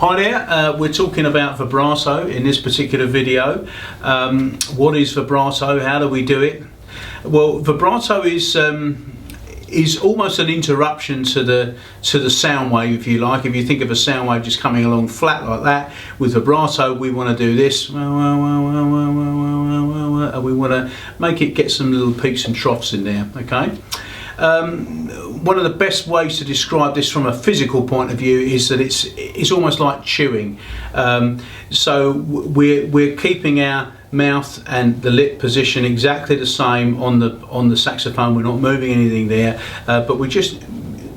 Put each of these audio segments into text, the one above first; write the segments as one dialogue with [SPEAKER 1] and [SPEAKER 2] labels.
[SPEAKER 1] Hi there, we're talking about vibrato in this particular video. What is vibrato? How do we do it? Well, vibrato is almost an interruption to the sound wave, if you like. If you think of a sound wave just coming along flat like that, with vibrato we want to do this. We want to make it get some little peaks and troughs in there, okay? One of the best ways to describe this from a physical point of view is that it's almost like chewing. So we're keeping our mouth and the lip position exactly the same on the saxophone. We're not moving anything there, but we're just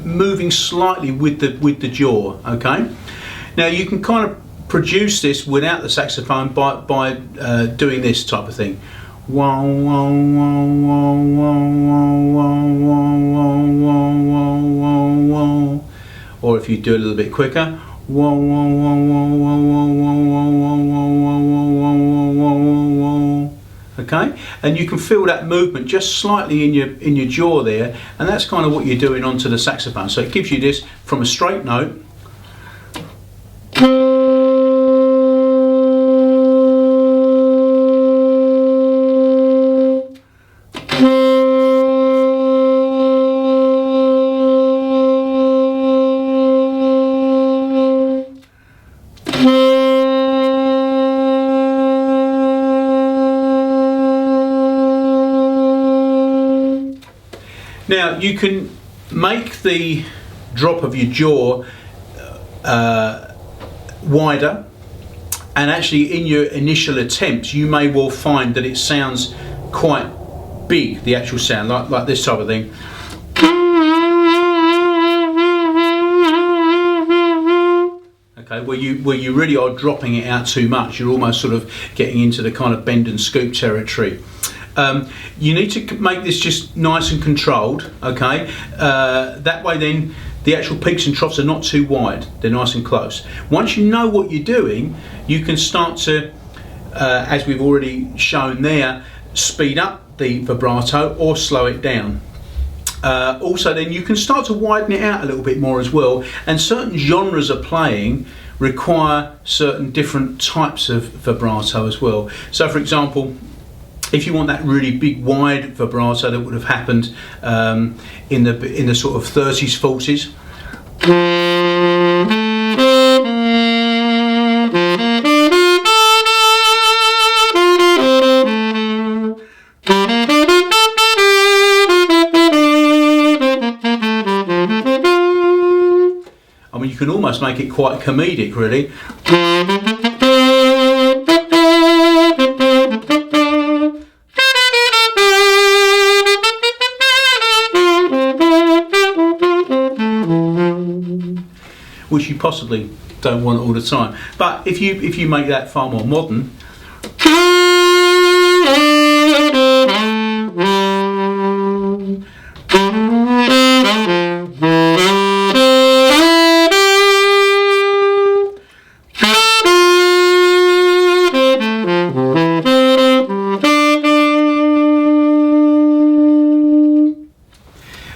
[SPEAKER 1] moving slightly with the jaw. Okay. Now you can kind of produce this without the saxophone by doing this type of thing. Or if you do a little bit quicker, okay, and you can feel that movement just slightly in your jaw there, and that's kind of what you're doing onto the saxophone. So it gives you this from a straight note. Now you can make the drop of your jaw wider, and actually in your initial attempts you may well find that it sounds quite big, the actual sound, like this type of thing. Okay, where you really are dropping it out too much. You're almost sort of getting into the kind of bend and scoop territory. You need to make this just nice and controlled, okay? That way then the actual peaks and troughs are not too wide, they're nice and close. Once you know what you're doing, you can start to, as we've already shown there, speed up the vibrato or slow it down. Also then you can start to widen it out a little bit more as well, and certain genres of playing require certain different types of vibrato as well. So for example, if you want that really big wide vibrato that would have happened in the sort of 30s, 40s. I mean, you can almost make it quite comedic, really. Which you possibly don't want all the time. But if you make that far more modern,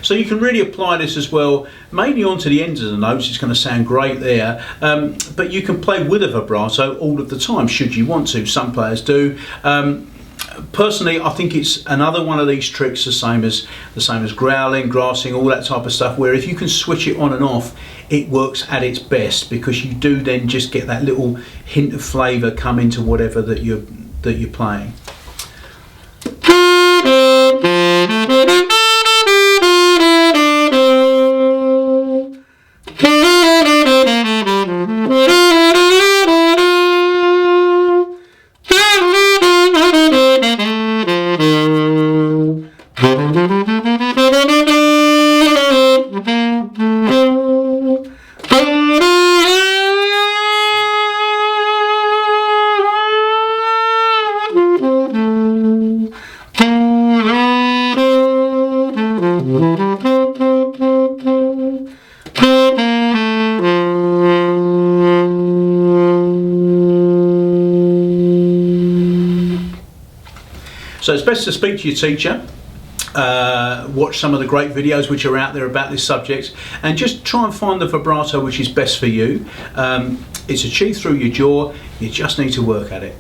[SPEAKER 1] so you can really apply this as well, mainly onto the ends of the notes. It's going to sound great there, but you can play with a vibrato all of the time, should you want to. Some players do. Personally, I think it's another one of these tricks, the same as growling, grassing, all that type of stuff, where if you can switch it on and off, it works at its best, because you do then just get that little hint of flavour come into whatever that you're playing. So it's best to speak to your teacher watch some of the great videos which are out there about this subject, and just try and find the vibrato which is best for you. It's achieved through your jaw. You just need to work at it.